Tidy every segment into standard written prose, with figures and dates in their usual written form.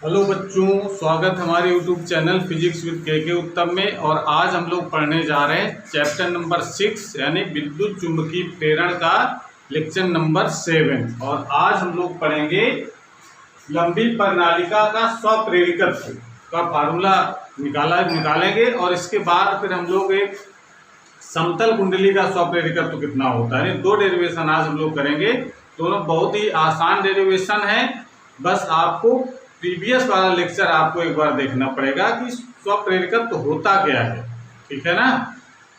Hello बच्चों, स्वागत हमारे यूट्यूब चैनल फिजिक्स विद के उत्तम में। और आज हम लोग पढ़ने जा रहे हैं चैप्टर नंबर 6 यानी विद्युत चुंबकीय प्रेरण का लेक्चर नंबर 7। और आज हम लोग पढ़ेंगे लंबी प्रणालिका का स्वप्रेरिकत्व का फार्मूला निकालेंगे। और इसके बाद फिर हम लोग एक समतल कुंडली का स्वप्रेरिकत्व कितना होता है, दो डेरिवेशन आज हम लोग करेंगे। दोनों बहुत ही आसान डेरिवेशन है, बस आपको प्रीवियस वाला लेक्चर आपको एक बार देखना पड़ेगा कि स्वप्रेरिकत्व होता क्या है, ठीक है ना।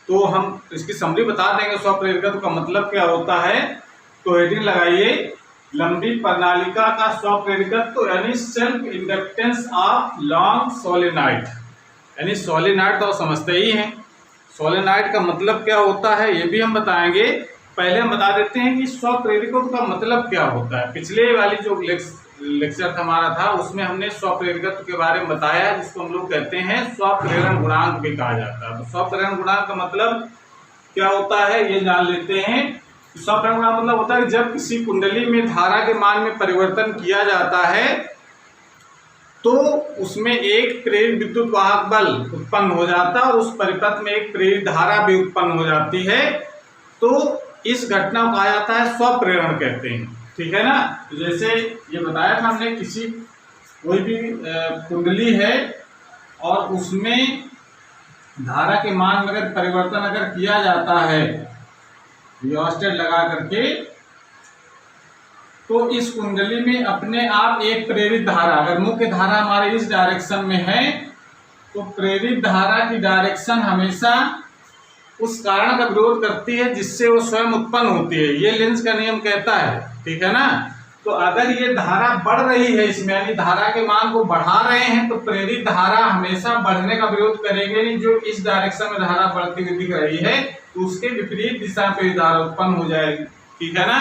तो हम इसकी समरी बता देंगे स्वप्रेरिकत्व का मतलब क्या होता है। तो हेडिंग लगाइए, लंबी प्रणालिका का स्वप्रेरिकत्व यानी self inductance of long solenoid. यानी सोलेनॉइड तो समझते ही हैं, सोलेनॉइड का मतलब क्या होता है ये भी हम बताएंगे। पहले हम बता देते हैं कि स्वप्रेरिकत्व का मतलब क्या होता है। पिछले वाली जो लेक्चर हमारा था उसमें हमने स्वप्रेरिकत्व के बारे में बताया, जिसको हम लोग कहते हैं स्वप्रेरण गुणांक भी कहा जाता है। तो स्वप्रेरण गुणांक का मतलब क्या होता है ये जान लेते हैं। स्वप्रेरण गुणांक मतलब होता है जब किसी कुंडली में धारा के मान में परिवर्तन किया जाता है तो उसमें एक प्रेरित विद्युत वाहक बल उत्पन्न हो जाता है और उस परिपथ में एक प्रेरित धारा भी उत्पन्न हो जाती है। तो इस घटना को कहा जाता है स्वप्रेरण कहते हैं, ठीक है ना। तो जैसे ये बताया था हमने, किसी कोई भी कुंडली है और उसमें धारा के मान में अगर परिवर्तन अगर किया जाता है रियोस्टेट लगा करके, तो इस कुंडली में अपने आप एक प्रेरित धारा, अगर मुख्य धारा हमारे इस डायरेक्शन में है तो प्रेरित धारा की डायरेक्शन हमेशा उस कारण का विरोध करती है जिससे वो स्वयं उत्पन्न होती है। ये लेंस का नियम कहता है, ठीक है ना। तो अगर ये धारा बढ़ रही है इसमें, यानी धारा के मान को बढ़ा रहे हैं, तो प्रेरित धारा हमेशा बढ़ने का विरोध करेगी नहीं। जो इस डायरेक्शन में धारा बढ़ती हुई दिख रही है तो उसके विपरीत दिशा में धारा उत्पन्न हो जाएगी, ठीक है ना।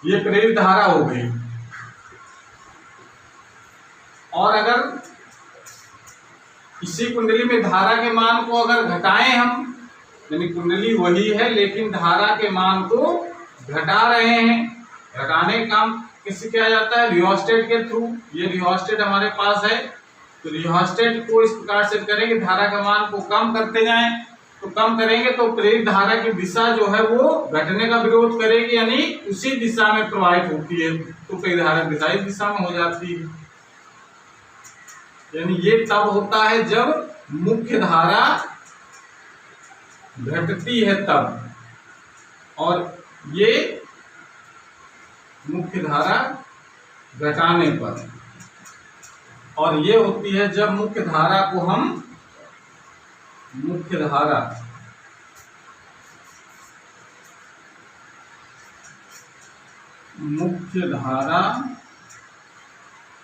ये प्रेरित धारा हो गई। और अगर इसी कुंडली में धारा के मान को अगर घटाएं हम, यानी कुंडली वही है लेकिन धारा के मान को घटा रहे हैं, घटाने का काम किससे किया जाता है, रियोस्टेट के थ्रू। ये रियोस्टेट हमारे पास है, तो रियोस्टेट को इस प्रकार से करेंगे धारा के मान को कम करते जाएं। तो कम करेंगे तो प्रेरित धारा की दिशा जो है वो घटने का विरोध करेगी, यानी उसी दिशा में प्रवाहित होती है। तो प्रेरित धारा की दिशा इस दिशा में हो जाती है। यानी ये तब होता है जब मुख्य धारा घटती है तब, और ये मुख्य धारा घटाने पर। और ये होती है जब मुख्य धारा को हम मुख्य धारा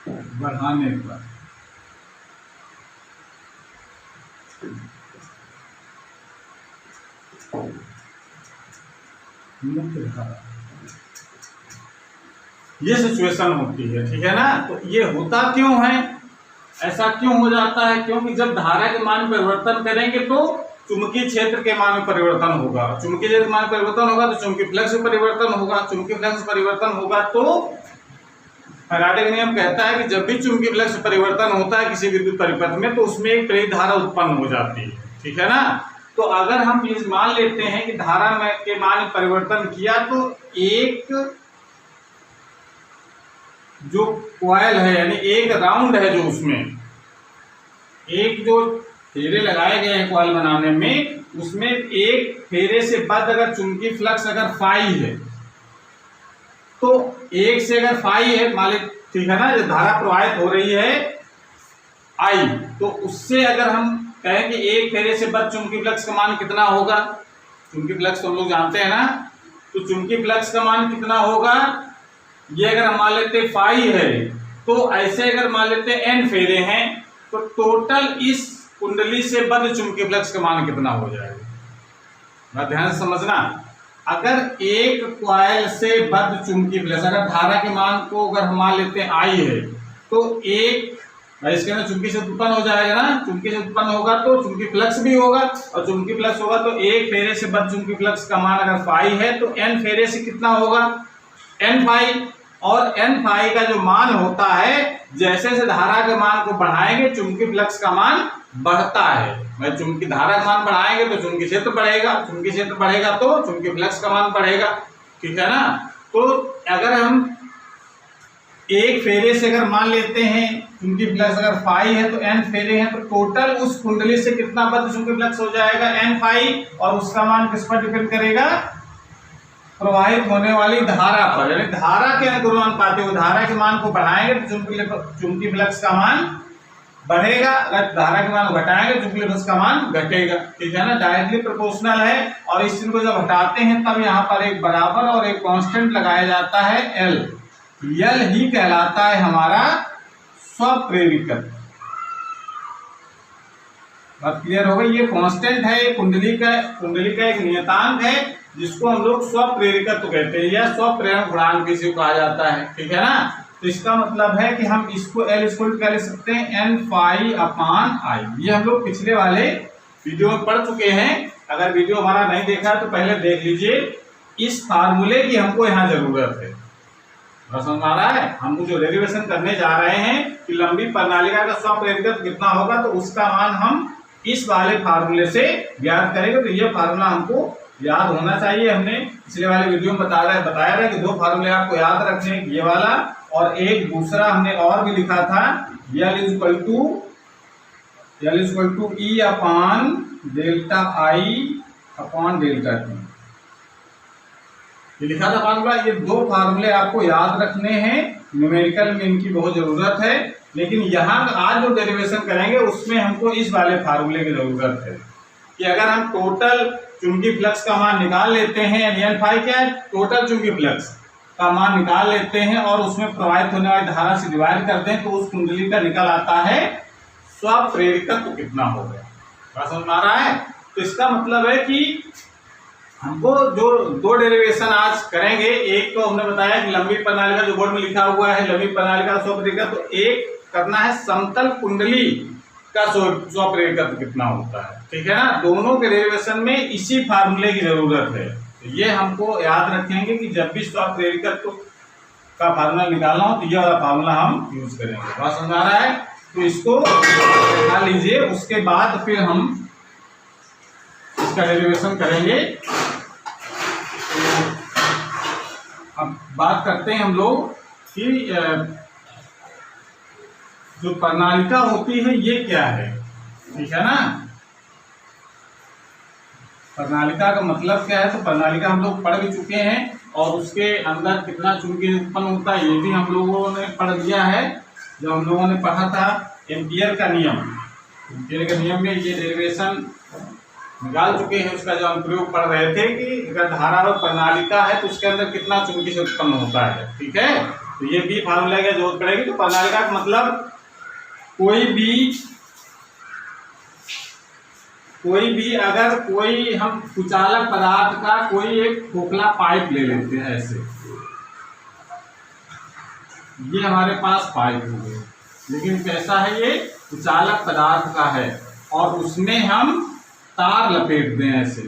बढ़ाने पर। मुख्य धारा ये सिचुएशन होती है, ठीक है ना। तो ये होता क्यों है, ऐसा क्यों हो जाता है, क्योंकि जब धारा के मान में परिवर्तन करेंगे तो चुंबकीय क्षेत्र के मान में परिवर्तन होगा। चुंबकीय क्षेत्र के मान में परिवर्तन होगा तो चुंबकीय फ्लक्स में परिवर्तन होगा। चुंबकीय फ्लक्स में परिवर्तन होगा तो फैराडे का नियम कहता है कि जब भी चुंबकीय फ्लक्स में परिवर्तन होता है किसी विद्युत परिपथ में तो उसमें एक प्रेरित धारा उत्पन्न हो जाती है, ठीक है ना। तो अगर हम ये मान लेते हैं कि धारा के मान में परिवर्तन किया तो एक जो कॉइल है, यानी एक राउंड है जो उसमें एक जो फेरे लगाए गए हैं कॉइल बनाने में, उसमें एक फेरे से बाद अगर चुंबकीय फ्लक्स अगर फाई है तो एक से अगर फाई है मान लीजिए, ठीक है ना, जो धारा प्रवाहित हो रही है आई, तो उससे अगर हम कहें कि एक फेरे से बाद चुंबकीय फ्लक्स का मान कितना होगा, चुंबकीय फ्लक्स तो हम लोग जानते हैं ना। तो चुंबकीय फ्लक्स का मान कितना होगा, ये अगर हम मान लेते फाई है तो ऐसे अगर मान लेते एन फेरे हैं तो टोटल इस कुंडली से बद्ध चुंबकीय फ्लक्स का मान कितना हो जाएगा। ध्यान से समझना, अगर एक कॉइल से बद्ध चुंबकीय फ्लक्स, अगर धारा के मान को अगर हम मान लेते हैं आई है तो एक इसके अंदर चुंबकीय क्षेत्र उत्पन्न हो जाएगा ना। चुंबकीय क्षेत्र उत्पन्न होगा तो चुंबकीय फ्लक्स भी होगा, और चुंबकीय फ्लक्स होगा तो एक फेरे से बद्ध चुंबकीय फ्लक्स का मान अगर फाई है तो एन फेरे से कितना होगा, एन फाई। और एन फाई का जो मान होता है, जैसे जैसे धारा के मान को बढ़ाएंगे चुंबकीय फ्लक्स का मान बढ़ता है। मैं चुंबकीय धारा का मान बढ़ाएंगे तो चुंबकीय क्षेत्र बढ़ेगा, चुंबकीय क्षेत्र बढ़ेगा तो चुंबकीय फ्लक्स का मान बढ़ेगा, ठीक है ना। तो अगर हम एक फेरे से अगर मान लेते हैं चुंबकीय फ्लक्स अगर फाई है तो एन फेरे हैं, तो टोटल उस कुंडली से कितना बद्ध चुंबकीय फ्लक्स हो जाएगा एन फाई, और उसका मान किस पर डिपेंड करेगा, प्रवाहित होने वाली धारा पर, यानी धारा के अनुपाती हुए धारा के मान को बढ़ाएंगे तो चुंबकीय फ्लक्स का मान बढ़ेगा, अगर धारा के मान घटाएंगे तो चुंबकीय फ्लक्स का मान घटेगा, ठीक है ना। डायरेक्टली प्रोपोर्शनल है, और इस चीज को जब हटाते हैं तब यहाँ पर एक बराबर और एक कांस्टेंट लगाया जाता है एल, यल ही कहलाता है हमारा स्वप्रेरित। बात क्लियर हो गई। ये कांस्टेंट है, कुंडली का एक नियतांक है जिसको हम लोग स्वप्रेरिकत्व कहते हैं या स्वप्रेरण गुणांक किसी को कहा जाता है, ठीक है ना। तो इसका मतलब है कि हम इसको एल इक्वल क्या लिख सकते हैं, एन फाई अपान आई। ये हम लोग पिछले वाले वीडियो में पढ़ चुके हैं, अगर वीडियो हमारा नहीं देखा तो पहले देख लीजिए। इस फार्मूले की हमको यहाँ जरूरत है, समझ आ रहा है। हम जो डेरिवेशन करने जा रहे हैं कि लंबी प्रणालिका का स्वप्रेरिकत्व कितना होगा, तो उसका मान हम इस वाले फार्मूले से ज्ञात करेंगे। तो ये फार्मूला हमको याद होना चाहिए। हमने पिछले वाले वीडियो में बताया था कि दो फार्मूले आपको याद रखने, ये वाला और एक दूसरा हमने और भी लिखा था, L equal to E upon delta I upon delta T, ये लिखा था फार्मूला। ये दो फार्मूले आपको याद रखने हैं, न्यूमेरिकल में इनकी बहुत जरूरत है, लेकिन यहाँ आज जो डेरिवेशन करेंगे उसमें हमको इस वाले फार्मूले की जरूरत है कि अगर हम टोटल चुंबकीय फ्लक्स का मान निकाल लेते हैं, एन फाई क्या है, टोटल चुंबकीय फ्लक्स का मान निकाल लेते हैं और उसमें प्रवाहित होने वाली धारा से डिवाइड करते हैं, तो उस कुंडली का निकल आता है स्वप्रेरिकत्व कितना हो गया। बात समझ में आ रहा है। तो इसका मतलब है कि हमको जो दो डेरिवेशन आज करेंगे, एक तो हमने बताया कि लंबी प्रणालिका जो बोर्ड में लिखा हुआ है लंबी प्रणालिका स्वप्रेरिकत्व, तो एक करना है समतल कुंडली का स्वप्रेरिकत्व कितना होता है, ठीक है ना। दोनों के डेरिवेशन में इसी फार्मूले की जरूरत है। तो ये हमको याद रखेंगे कि जब भी स्वप्रेरिकत्व का फार्मूला निकालना हो तो ये वाला फार्मूला हम यूज करेंगे। बात समझ आ रहा है। तो इसको निकाल लीजिए, उसके बाद फिर हम इसका डेरिवेशन करेंगे। अब बात करते हैं हम लोग कि जो प्रणालिका होती है ये क्या है, ठीक है ना। प्रणालिका का मतलब क्या है, तो प्रणालिका हम लोग पढ़ भी चुके हैं और उसके अंदर कितना चुंबकीय उत्पन्न होता है ये भी हम लोगों ने पढ़ लिया है। जब हम लोगों ने पढ़ा था एम्पियर का नियम, एम्पियर के नियम में ये डेरिवेशन निकाल चुके हैं। उसका जो हम प्रयोग पढ़ रहे थे कि अगर धारावाहक प्रणालिका है तो उसके अंदर कितना चुंबकीय उत्पन्न होता है, ठीक है। तो ये भी फार्मूला की जरूरत पड़ेगी। तो प्रणालिका का मतलब कोई भी अगर कोई हम कुचालक पदार्थ का कोई एक खोखला पाइप ले लेते हैं, ऐसे ये हमारे पास पाइप हो गए, लेकिन कैसा है, ये कुचालक पदार्थ का है और उसमें हम तार लपेट दें ऐसे,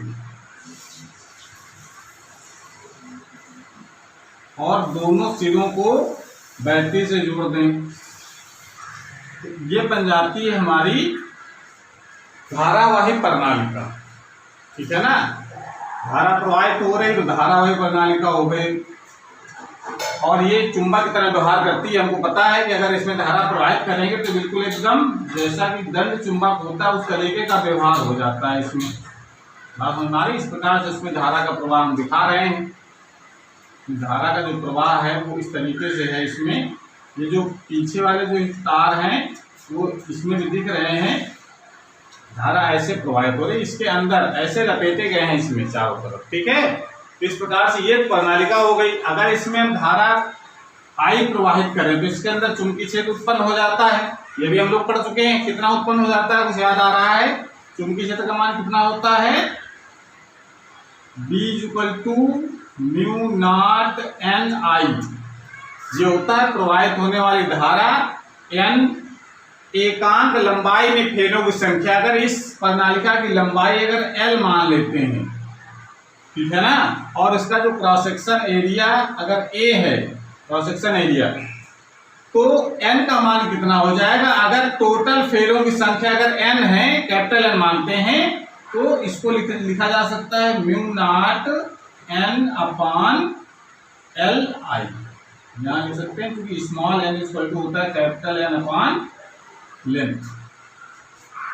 और दोनों सिरों को बैटरी से जोड़ दें। ये बन जाती है हमारी धारावाही प्रणालिका, ठीक है ना। धारा प्रवाहित हो रही तो धारावाही प्रणालिका हो गई, और ये चुंबक की तरह व्यवहार करती है। हमको पता है कि अगर इसमें धारा प्रवाहित करेंगे तो बिल्कुल एकदम जैसा कि दंड चुंबक होता है उस तरीके का व्यवहार हो जाता है इसमें। बात हमारी इस प्रकार से उसमें धारा का प्रवाह हम दिखा रहे हैं। धारा का जो प्रवाह है वो इस तरीके से है। इसमें ये जो पीछे वाले जो तार हैं वो इसमें भी दिख रहे हैं, धारा ऐसे प्रवाहित हो रही, इसके अंदर ऐसे लपेटे गए हैं इसमें चारों तरफ, ठीक है। तो इस प्रकार से ये प्रणालिका हो गई। अगर इसमें हम धारा आई प्रवाहित करें तो इसके अंदर चुंबकीय क्षेत्र उत्पन्न हो जाता है। ये भी हम लोग पढ़ चुके हैं, कितना उत्पन्न हो जाता है कुछ याद आ रहा है। चुंबकीय क्षेत्र का मान कितना होता है, B = म्यू नॉट एन आई। ये होता है प्रवाहित होने वाली धारा, n एकांक लंबाई में फेरों की संख्या। अगर इस प्रणालिका की लंबाई अगर L मान लेते हैं, ठीक है ना, और इसका जो क्रॉस सेक्शन एरिया अगर A है क्रॉस सेक्शन एरिया, तो n का मान कितना हो जाएगा? अगर टोटल फेरों की संख्या अगर n है, कैपिटल N मानते हैं, तो इसको लिखा जा सकता है mu not n upon L I, यहाँ लिख सकते हैं, क्योंकि स्मॉल n इक्वल टू होता है कैपिटल N अपान लेंथ।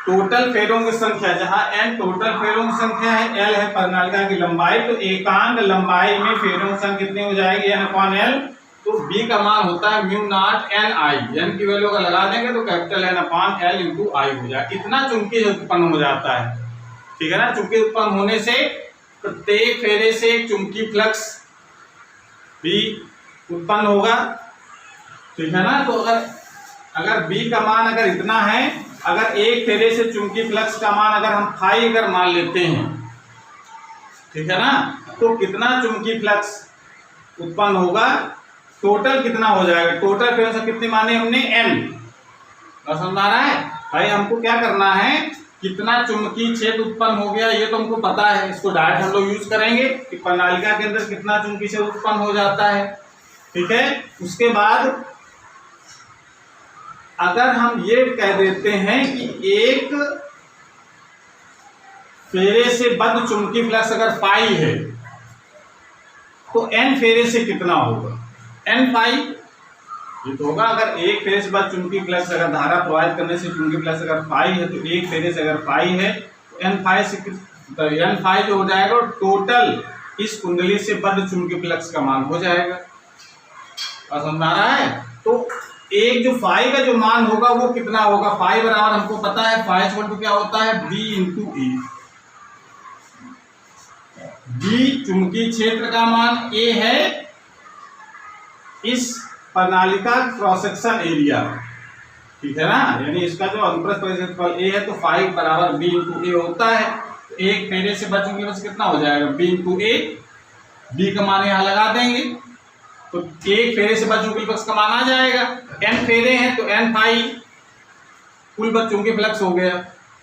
टोटल फेरों की संख्या, जहां n टोटल फेरों की संख्या है, l है प्रणालिका की लंबाई, तो एकांग लंबाई में फेरों की संख्या कितनी हो जाएगी? n अपान एल। तो b का मान होता है mu not n I, n की वैल्यू का लगा देंगे तो कैपिटल N अपान एल इंटू आई हो जाएगा। इतना चुंबकीय उत्पन्न हो जाता है, ठीक है ना। चुंबकीय उत्पन्न होने से प्रत्येक फेरे से एक चुंबकीय फ्लक्स भी उत्पन्न होगा, ठीक है ना। तो अगर b का मान अगर इतना है, अगर एक फेरे से चुंबकीय फ्लक्स का मान अगर हम फाई अगर मान लेते हैं, ठीक है ना, तो कितना चुंबकीय फ्लक्स उत्पन्न होगा? टोटल कितना हो जाएगा? टोटल फेरों से कितने माने हमने? n। समझ आ रहा है भाई? हमको क्या करना है, कितना चुंबकीय क्षेत्र उत्पन्न हो गया ये तो हमको पता है, इसको डायरेक्ट हम लोग यूज करेंगे कि प्रणालिका के अंदर कितना चुंबकीय क्षेत्र उत्पन्न हो जाता है, ठीक है। उसके बाद अगर हम ये कह देते हैं कि एक फेरे से बद्ध चुंबकीय फ्लक्स अगर पाई है, तो n फेरे से कितना होगा? n पाई ये तो होगा। अगर एक फेरे से बद्ध चुंबकीय फ्लक्स अगर धारा प्रवाहित करने से चुंबकीय फ्लक्स अगर पाई है, तो एक फेरे से अगर पाई है तो n फाई से तो n फाई जो हो जाएगा टोटल इस कुंडली से बद्ध चुंबकीय फ्लक्स का मान हो जाएगा। समझ आ रहा है? तो एक जो फाई का जो मान होगा वो कितना होगा? फाई बराबर हमको पता है, फाई इक्वल टू क्या होता है? b इंटू ए। b चुंबकीय क्षेत्र का मान, a है इस प्रणालिका क्रॉस सेक्शन एरिया, ठीक है ना, यानी इसका जो अनुप्रस्थ परिक्षेत्रफल a है, तो फाई बराबर b इंटू ए होता है। तो एक फेरे से बद्ध चुंबकीय फ्लक्स कितना हो जाएगा? b इंटू ए। b का मान यहाँ लगा देंगे तो एक फेरे से बद्ध चुंबकीय फ्लक्स का मान आ जाएगा। n फेरे हैं तो n फाई कुल बद्ध चुंबकीय फ्लक्स हो गया।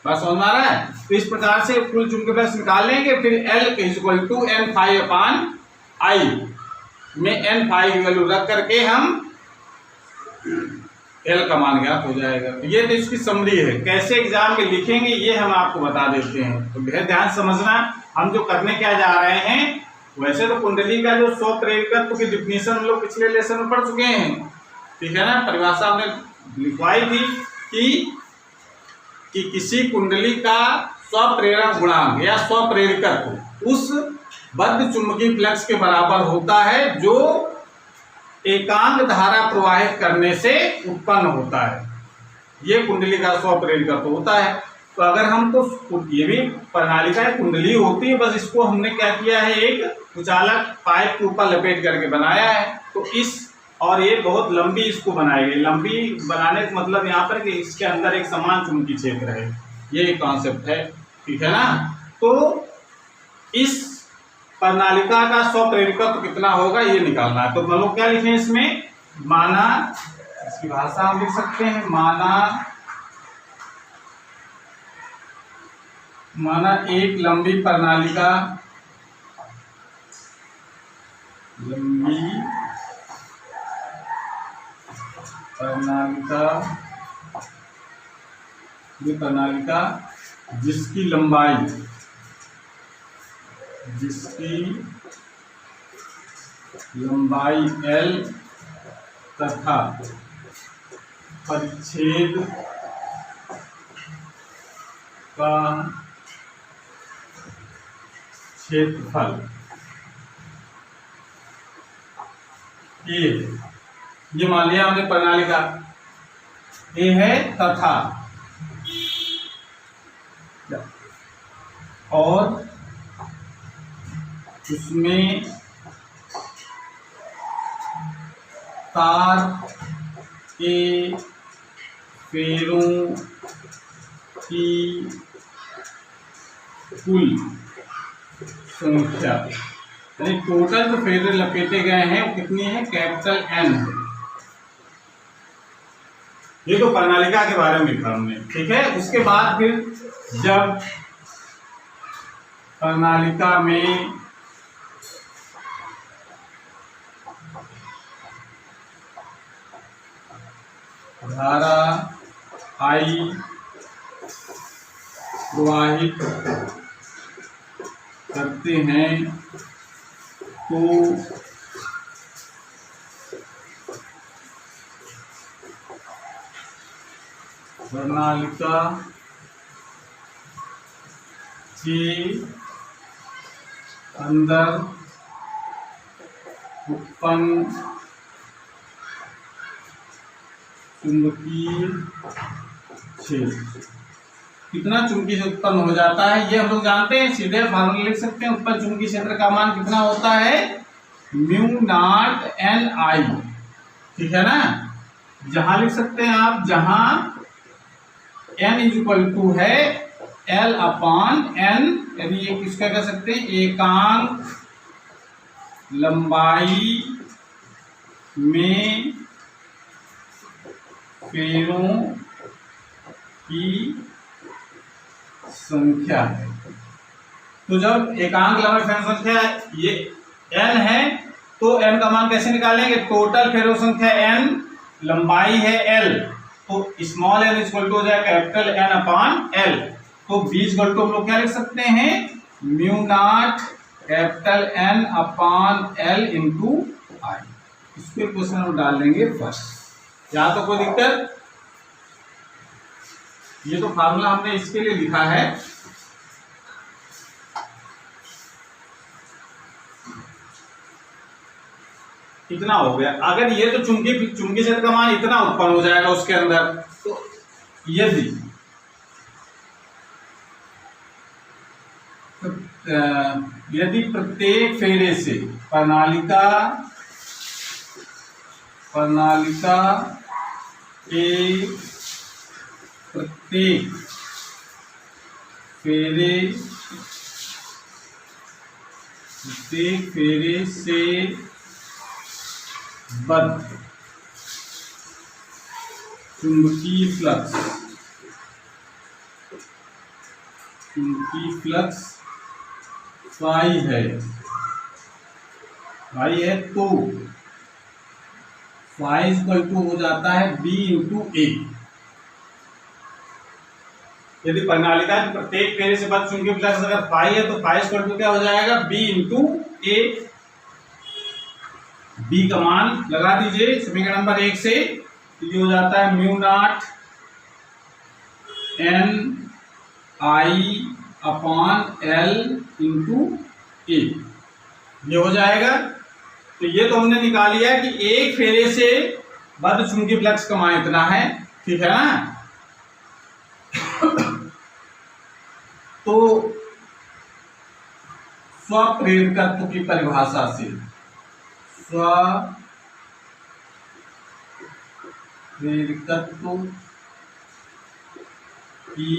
बस समझ आ रहा है? तो इस प्रकार से कुल चुंबकीय फ्लक्स निकाल लेंगे, फिर L equal to n phi upon I में n फाई की वैल्यू रख करके हम L का मान ज्ञात हो जाएगा। ये तो इसकी समरी है, कैसे एग्जाम में लिखेंगे ये हम आपको बता देते हैं, तो बहुत ध्यान समझना। हम जो करने क्या जा रहे हैं, वैसे तो कुंडली का जो स्वप्रेरकत्व की डिफिनेशन हम लोग पिछले लेसन में पढ़ चुके हैं, ठीक है ना। परिभाषा हमने लिखवाई थी कि किसी कुंडली का स्वप्रेरण गुणांक या स्वप्रेरकत्व उस बद्ध चुंबकीय फ्लक्स के बराबर होता है जो एकांक धारा प्रवाहित करने से उत्पन्न होता है। ये कुंडली का स्वप्रेरकत्व होता है। तो अगर हमको, ये भी प्रणालिका कुंडली होती है, बस इसको हमने क्या किया है, एक कुचालक पाइप के ऊपर लपेट करके बनाया है। तो इस और ये बहुत लंबी इसको बनाई गई। लंबी बनाने का मतलब यहाँ पर कि इसके अंदर एक समान चुंबकीय क्षेत्र है, ये एक कॉन्सेप्ट है, ठीक है ना। तो इस प्रणालिका का स्वप्रेरकत्व कितना होगा ये निकालना है। तो हम लोग क्या लिखें इसमें? माना, इसकी भाषा हम लिख सकते हैं, माना एक लंबी प्रणालिका, प्रणालिका जिसकी लंबाई L तथा परिच्छेद का क्षेत्रफल A, ये मान लिया हमने प्रणालिका A है, तथा और उसमें तार के फेरों की कुल संख्या, यानी टोटल जो फेरे लपेटे गए हैं वो कितनी है? कैपिटल N है। ये तो प्रणालिका के बारे में लिखा हमने, ठीक है। उसके बाद फिर जब प्रणालिका में धारा आई प्रवाहित करते हैं तो प्रणालिका के अंदर उत्पन्न चुंबकीय क्षेत्र कितना चुंबकीय क्षेत्र उत्पन्न हो जाता है, ये हम लोग जानते हैं, सीधे फार्मूला लिख सकते हैं। उत्पन्न चुंबकीय क्षेत्र का मान कितना होता है, म्यू नॉट एन आई, ठीक है ना। जहां लिख सकते हैं आप, जहां n इज इक्वल टू है L अपॉन n, यानी ये किसका कह सकते हैं, एकांक लंबाई में फेरों की संख्या है। तो जब एकांक लंबाई फेरों संख्या ये n है तो n का मान कैसे निकालेंगे, टोटल फेरों संख्या n, लंबाई है l, तो स्मॉल n इक्वल टू हो जाएगा कैपिटल N अपॉन l। तो बीज इक्वल टू हम लोग क्या लिख सकते हैं, mu naught capital N upon l into I. इसको क्वेश्चन हम डाल लेंगे फर्स्ट। यहाँ तो कोई दिक्कत, ये तो फार्मूला हमने इसके लिए लिखा है। इतना हो गया। अगर ये तो चुंबकीय क्षेत्र का मान इतना उत्पन्न हो जाएगा उसके अंदर, तो यदि प्रत्येक फेरे से प्रणालिका के प्रत्येक फेरे से बद्ध चुंबकीय फ्लक्स फाई है, तो फाई इक्वल टू हो जाता है बी इंटू ए। यदि प्रणालिका के प्रत्येक फेरे से बद्ध चुंबकीय फ्लक्स अगर फाई है तो फाई इक्वल टू क्या हो जाएगा, बी इंटू ए। बी का मान लगा दीजिए समीकरण नंबर 1 से, तो ये हो जाता है mu naught N I upon L into A, ये हो जाएगा। तो ये तो हमने निकाल लिया कि एक फेरे से बद्ध चुंबकीय फ्लक्स का मान इतना है, ठीक है ना। तो स्वप्रेरकत्व की परिभाषा से, स्वप्रेरकत्व की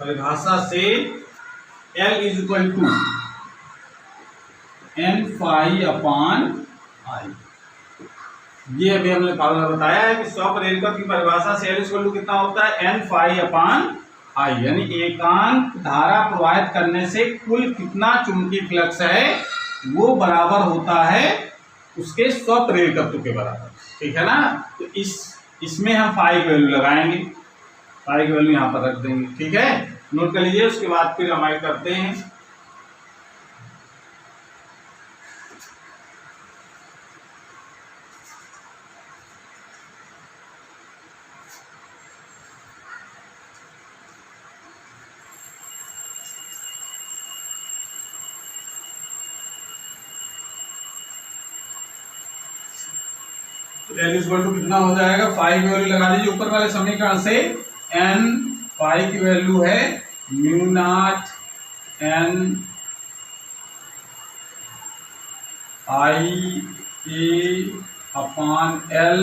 परिभाषा से L is equal to N phi upon I. ये अभी हमने फार्मूला बताया है कि स्वप्रेरकत्व की परिभाषा से L इज इक्वल टू कितना होता है, एन फाई अपॉन आई, यानी एकांक धारा प्रवाहित करने से कुल कितना चुंबकीय फ्लक्स है वो बराबर होता है उसके स्वप्रेरकत्व के बराबर, ठीक है ना। तो इसमें हम फाई की वैल्यू लगाएंगे, फाई की वैल्यू यहाँ पर रख देंगे, ठीक है, नोट कर लीजिए। उसके बाद फिर हम करते हैं। एल इक्वल टू कितना हो जाएगा, फाई की वैल्यू लगा दीजिए ऊपर वाले समीकरण से। एन फाई की वैल्यू है म्यू नॉट एन आई ए अपॉन एल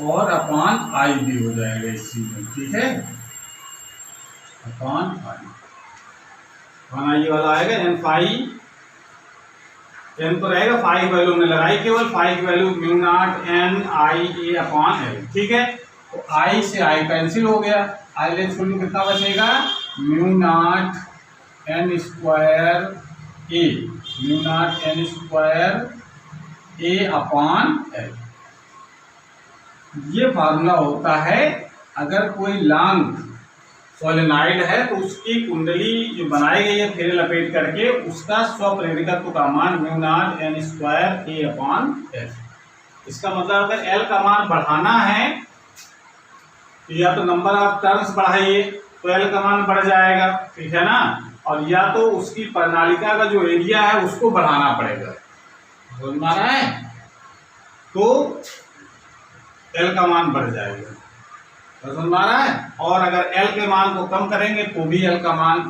और अपॉन आई भी हो जाएगा इस चीज में, ठीक है, अपॉन आई वाला आएगा। एन फाई, एन तो रहेगा, फाई की वैल्यू हमने लगाई, केवल फाई की वैल्यू म्यू नॉट एन आई ए अपॉन एल, ठीक है। तो आई से आई कैंसिल हो गया, आई लेस कितना बचेगा, म्यू नॉट एन स्क्वायर ए, म्यू नॉट एन स्क्वायर ए अपॉन एल। ये फार्मूला होता है अगर कोई लॉन्ग सोलेनॉइड है तो उसकी कुंडली जो बनाई गई है फेरे लपेट करके, उसका स्वप्रेरकत्व का मान म्यू नॉट एन स्क्वायर ए अपॉन एल। इसका मतलब अगर एल का मान बढ़ाना है तो या तो नंबर ऑफ टर्न्स बढ़ाइए तो एल का मान बढ़ जाएगा, ठीक है ना, और या तो उसकी प्रणालिका का जो एरिया है उसको बढ़ाना पड़ेगा, समझ में आ रहा है, तो एल का मान बढ़ जाएगा, समझ में आ रहा है। और अगर एल के मान को कम करेंगे तो भी एल का मान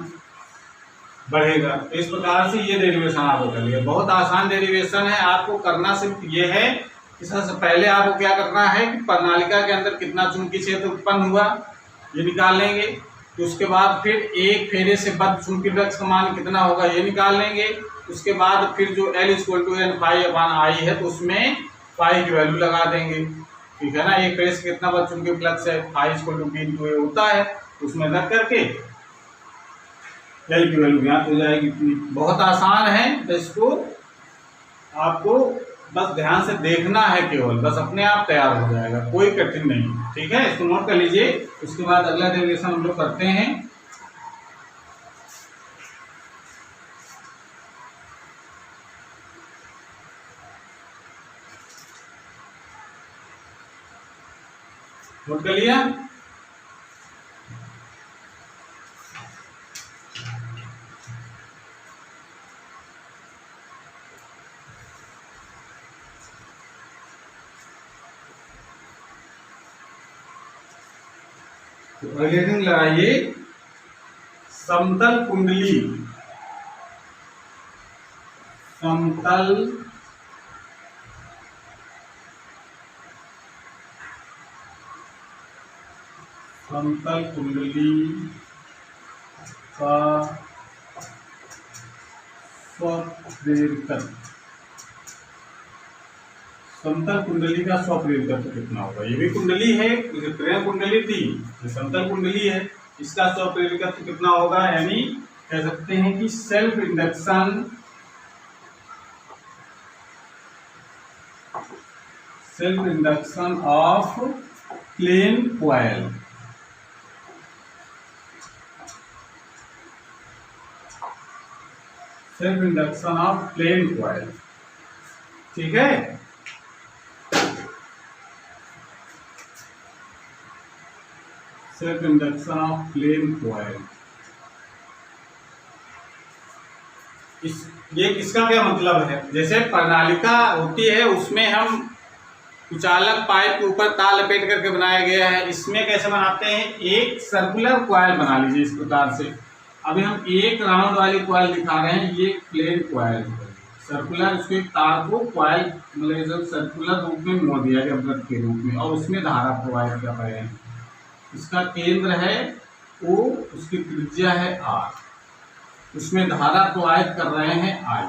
बढ़ेगा। तो इस प्रकार से ये डेरिवेशन आपको कर लिया, बहुत आसान डेरिवेशन है। आपको करना सिर्फ ये है कि सबसे पहले आपको क्या करना है कि प्रणालिका के अंदर कितना चुंबकीय क्षेत्र उत्पन्न हुआ ये निकाल लेंगे, तो उसके बाद फिर एक फेरे से बद्ध चुंबकीय फ्लक्स का मान कितना होगा ये निकाल लेंगे। उसके बाद फिर जो L = N pi upon I है तो उसमें पाई की वैल्यू लगा देंगे, ठीक है ना। एक फेरे से कितना बद्ध चुंबकीय फ्लक्स है, I = B × A होता है, उसमें रख करके L की वैल्यू ज्ञात हो जाएगी। बहुत आसान है, तो इसको आपको बस ध्यान से देखना है, केवल बस अपने आप तैयार हो जाएगा, कोई कठिन नहीं, ठीक है। इसको नोट कर लीजिए। उसके बाद अगला डेरिवेशन हम लोग करते हैं। नोट कर लिया। हेडिंग लगाइए समतल कुंडली, समतल कुंडली का स्वप्रेरकत्व, समतल कुंडली का स्वप्रेरकत्व कितना होगा। ये भी कुंडली है, प्रेरण कुंडली थी, ये समतल कुंडली है, इसका स्वप्रेरकत्व कितना होगा, यानी कह सकते हैं कि self induction of plane coil, self induction of plane coil, ठीक है। Self induction of plane coil, ये किसका क्या मतलब है, जैसे प्रणालिका होती है उसमें हम कुचालक पाइप के ऊपर तार लपेट करके बनाया गया है, इसमें कैसे बनाते हैं, एक सर्कुलर कॉइल बना लीजिए इस प्रकार से। अभी हम एक राउंड वाली कॉइल दिखा रहे हैं, ये प्लेन कॉइल सर्कुलर, उसको एक तार को कॉइल मतलब सर्कुलर रूप में मोड़ दिया गया वृत्त के रूप में, और उसमें धारा प्रवाहित कर रहे हैं। इसका केंद्र है O, उसकी त्रिज्या है R, उसमें धारा प्रवाहित कर रहे हैं I।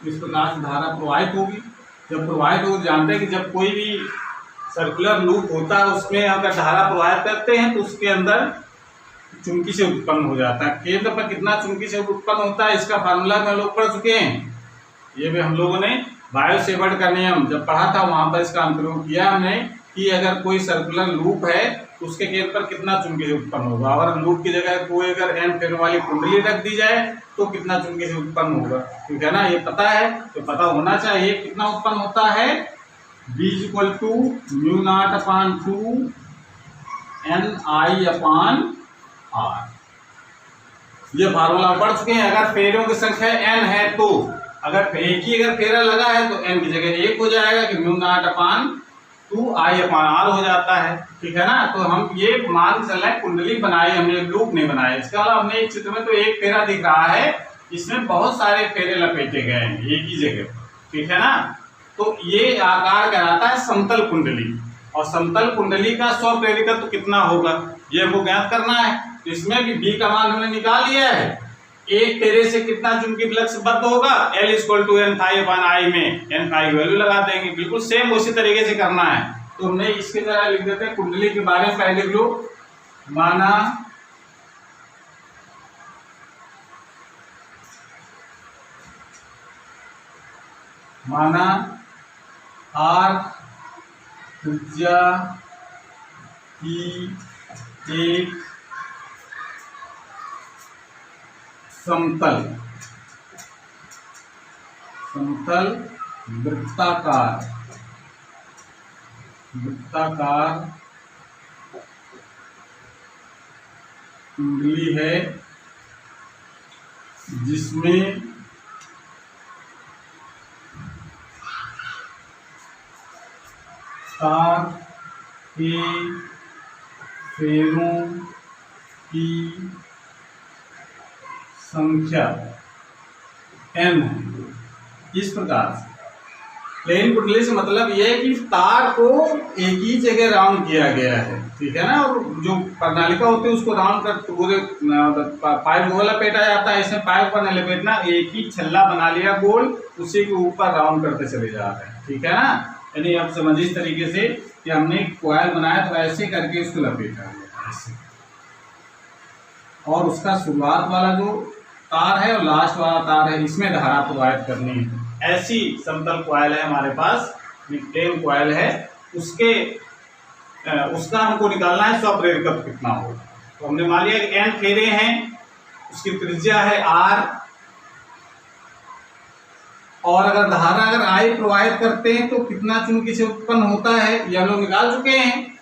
इस प्रकार से धारा प्रवाहित होगी। जब प्रवाहित हो, जानते हैं कि जब कोई भी सर्कुलर लूप होता है उसमें अगर धारा प्रवाहित करते हैं तो उसके अंदर चुंबकीय से उत्पन्न हो जाता है। केंद्र पर कितना चुंबकीय से उत्पन्न होता है इसका फार्मूला में लोग पढ़ चुके हैं, ये भी हम लोगों ने बायोसेवर्ट का नियम जब पढ़ा था वहां पर इसका अनुप्रयोग किया हमने कि अगर कोई सर्कुलर लूप है तो उसके केंद्र पर कितना चुंबकीय से उत्पन्न होगा, और लूप की जगह कोई अगर N फेरों वाली कुंडली रख दी जाए तो कितना चुंबकीय से उत्पन्न होगा, ठीक है ना। ये पता है तो पता होना चाहिए कितना उत्पन्न होता है, B = μ0/2 Ni/R। ये फार्मूला पढ़ चुके हैं। अगर फेरों की संख्या n है तो अगर एक ही अगर फेरा लगा है तो n की जगह 1 हो जाएगा कि μ0/2 I/R हो जाता है, ठीक है ना। तो हम ये मान चल रहे कुंडली बनाई हमने, लूप नहीं बनाया। इसके अलावा हमने एक चित्र में तो एक फेरा दिख रहा है, इसमें बहुत सारे फेरे लपेटे गए हैं एक ही जगह, ठीक है ना। तो ये आकार कहलाता है समतल कुंडली, और समतल कुंडली का स्वप्रेरकत्व कितना होगा ये हमको ज्ञात करना है। तो इसमें भी B का मान हमने निकाल लिया है, एक फेरे से कितना चुंबकीय फ्लक्स बद्ध होगा, L = N∅/I में N∅ की वैल्यू लगा देंगे। बिल्कुल सेम उसी तरीके से करना है। तो हमने इसके तरह लिख देते हैं, कुंडली के बारे में पहले लिख लो, माना माना आर त्रिज्या की एक समतल वृत्ताकार कुंडली है जिसमें तार के फेरों की संख्या n है। इस प्रकार से प्लेन कुंडली से मतलब यह है कि तार को एक ही जगह राउंड किया गया है, ठीक है ना। और जो प्रणालिका होती है उसको राउंड कर पूरे पाइप गोला लपेटा जाता है, इसमें पाइप पर नहीं लपेटना, एक ही छल्ला बना लिया गोल, उसी के ऊपर राउंड करते चले जा रहे हैं, ठीक है ना। यानी आप समझिए इस तरीके से कि हमने कॉइल बनाया तो ऐसे करके उसको लपेटा ऐसे, और उसका शुरुआत वाला जो तार है और लास्ट वाला तार है इसमें धारा प्रवाहित करनी है। ऐसी समतल कॉइल है हमारे पास, प्लेन कॉइल है, उसका हमको निकालना है स्वप्रेरकत्व कितना होगा। तो हमने मान लिया कि n फेरे हैं, उसकी त्रिज्या है r, और अगर धारा I प्रवाहित करते हैं तो कितना चुंबकीय से उत्पन्न होता है ये हम लोग निकाल चुके हैं।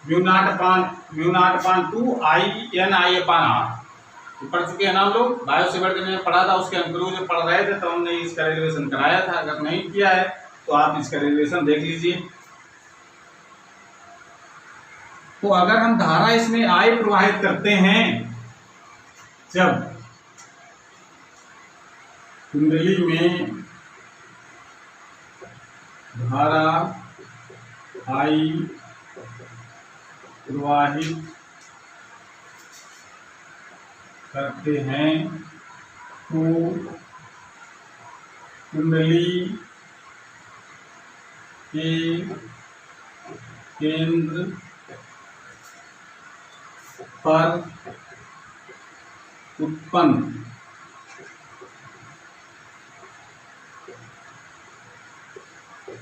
μ0/2 I/N/I/R पढ़ चुके हैं ना हम लोग, बायो सेवर में पढ़ा था, उसके अनुरूप जो पढ़ रहे थे तो हमने इसका डेरिवेशन कराया था। अगर नहीं किया है तो आप इसका डेरिवेशन देख लीजिए। तो अगर हम धारा इसमें I प्रवाहित करते हैं, जब कुंडली में धारा I प्रवाहित करते हैं तो कुंडली के केंद्र पर उत्पन्न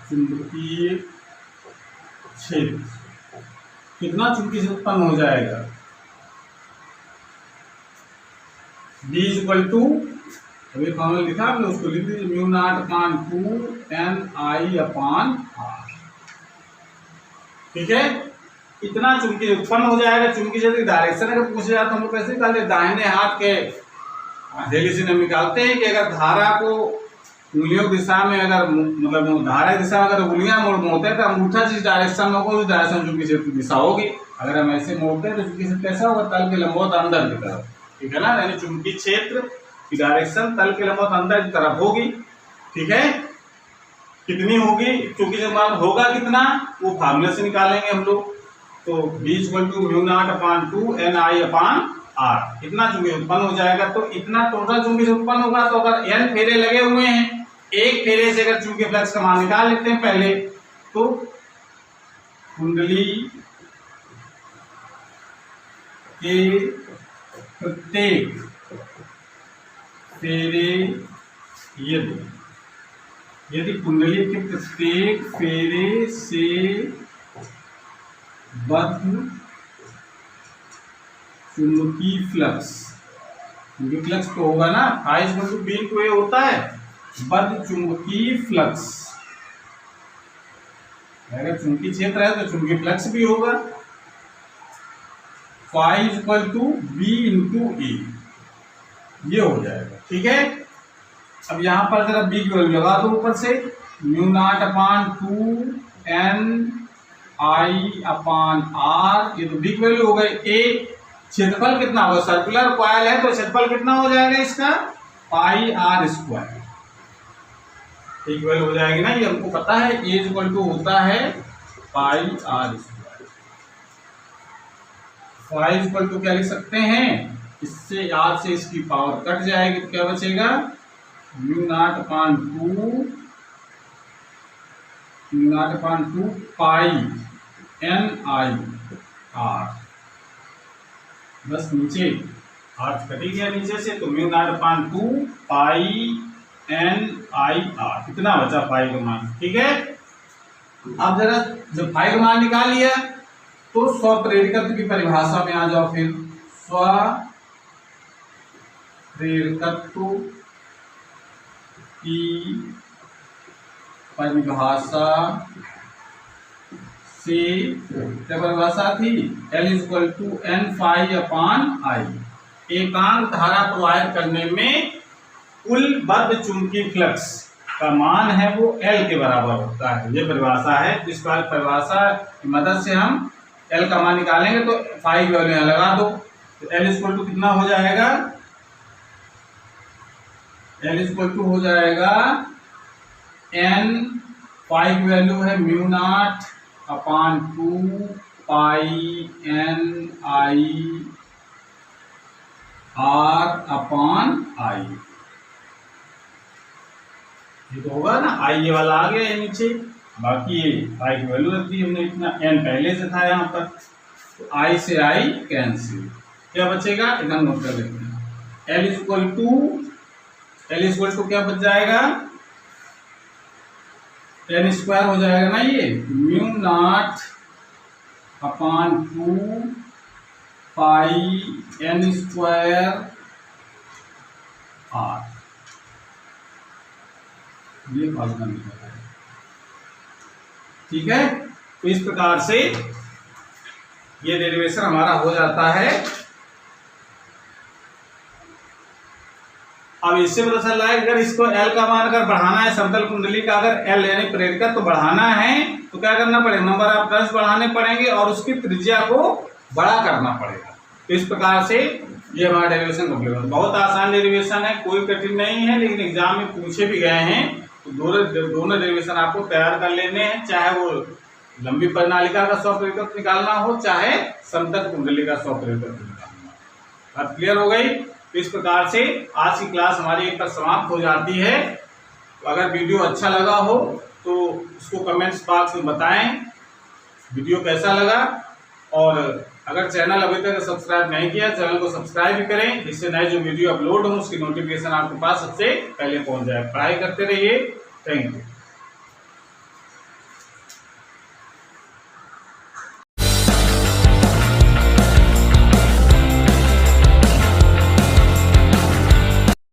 चुंबकीय क्षेत्र कितना चुंबकीय से उत्पन्न हो जाएगा। B = अभी फॉर्मूला लिखा हमने, उसको लिख दीजिए μ0/2 N/I/R, ठीक है। इतना चुंबकीय उत्पन्न हो जाएगा। चुंबकीय क्षेत्र की डायरेक्शन अगर पूछा जाए तो हम लोग कैसे निकालते हैं, दाहिने हाथ के हेली से हम निकालते हैं कि अगर धारा को उंगलियों की दिशा में, अगर मतलब धारा की दिशा में अगर उंगलियां मोड़ते हैं तो अंगूठा जिस डायरेक्शन में होगा उस डायरेक्शन चुंबकीय क्षेत्र की दिशा होगी। अगर हम ऐसे मोड़ते हैं तो चुंबकीय क्षेत्र कैसा होगा, तल के लंबवत अंदर की तरफ, ठीक है ना। यानी चुंबकीय क्षेत्र की डायरेक्शन तल के लंबवत अंदर की तरफ होगी, ठीक है। कितनी होगी, चूंकि जब मान होगा कितना वो फार्मूले से निकालेंगे हम लोग। तो B = μ0/2 N/I/R, इतना चुंबकीय उत्पन्न हो जाएगा। तो इतना टोटल चुंबकीय उत्पन्न होगा। तो अगर n फेरे लगे हुए हैं, एक फेरे से अगर चुंबकीय फ्लक्स का मान निकाल लेते हैं पहले, तो कुंडली के प्रत्येक फेरे यदि कुंडली के प्रत्येक फेरे से बद्ध चुंबकीय फ्लक्स तो होगा ना, I = B × A होता है, बद्ध चुंबकीय फ्लक्स। अगर चुंबकीय क्षेत्र है तो चुंबकीय फ्लक्स भी होगा। phi = B × E, ये हो जाएगा, ठीक है। अब यहाँ पर जरा B की वैल्यू लगा दो ऊपर से, μ0/2 N/I/R, ये तो B की वैल्यू हो गई। A क्षेत्रफल कितना होगा, सर्कुलर कॉइल है तो क्षेत्रफल कितना हो जाएगा इसका, πr², ठीक वैल्यू हो जाएगी ना, ये हमको पता है। A = होता है πr²। phi = क्या लिख सकते हैं, इससे R से इसकी पावर कट जाएगी तो क्या बचेगा, μ0/2 पाई N/I/R, बस नीचे R कटी गया नीचे से, तो μ0/2 पाई NIR कितना बचा फाई का मान। ठीक है, अब जरा जब फाई का मान निकाल लिया तो स्वप्रेरकत्व की परिभाषा में आ जाओ। फिर स्वप्रेरकत्व की परिभाषा से क्या परिभाषा थी, L = N∅/I। एकांक धारा प्रवाहित करने में कुल बद्ध चुंबकीय फ्लक्स का मान है वो L के बराबर होता है। ये परिभाषा है। इस परिभाषा की मदद से हम L का मान निकालेंगे तो फाई की वैल्यू यहाँ लगा दो। तो L = कितना हो जाएगा, L = हो जाएगा N, फाई की वैल्यू है μ0/2 πNIR/I। ये तो होगा ना, आई ये वाला आ गया ये नीचे, बाकी ये आई की वैल्यू रख दी हमने, इतना एन पहले से था यहाँ पर, तो आई से आई कैंसिल, क्या बचेगा इधर नोट कर लेते हैं। L = क्या बच जाएगा, N² हो जाएगा ना, ये μ0/2 πN²R। ये फार्मूला निकला है। ठीक है, तो इस प्रकार से ये डेरिवेशन हमारा हो जाता है। अब इससे पता चल रहा है अगर इसको L का मान अगर बढ़ाना है, समतल कुंडली का अगर L यानी प्रेरकत्व तो बढ़ाना है तो क्या करना पड़ेगा, नंबर ऑफ टर्न्स बढ़ाने पड़ेंगे और उसकी त्रिज्या को बड़ा करना पड़ेगा। तो इस प्रकार से ये हमारा डेरिवेशन कंप्लीट होता है। बहुत आसान डेरिवेशन है, कोई कठिन नहीं है, लेकिन एग्जाम में पूछे भी गए हैं। तो दोनों डेरिवेशन आपको तैयार कर लेने हैं, चाहे वो लंबी प्रणालिका का स्वप्रेरकत्व निकालना हो, चाहे समतल कुंडली का स्वप्रेरकत्व निकालना हो। अब क्लियर हो गई। तो इस प्रकार से आज की क्लास हमारी एक पर समाप्त हो जाती है। तो अगर वीडियो अच्छा लगा हो तो उसको कमेंट्स बॉक्स में बताएं वीडियो कैसा लगा, और अगर चैनल अभी तक सब्सक्राइब नहीं किया चैनल को सब्सक्राइब भी करें, जिससे नए जो वीडियो अपलोड हो उसकी नोटिफिकेशन आपके पास सबसे पहले पहुंच जाए। पढ़ाई करते रहिए। Thank you.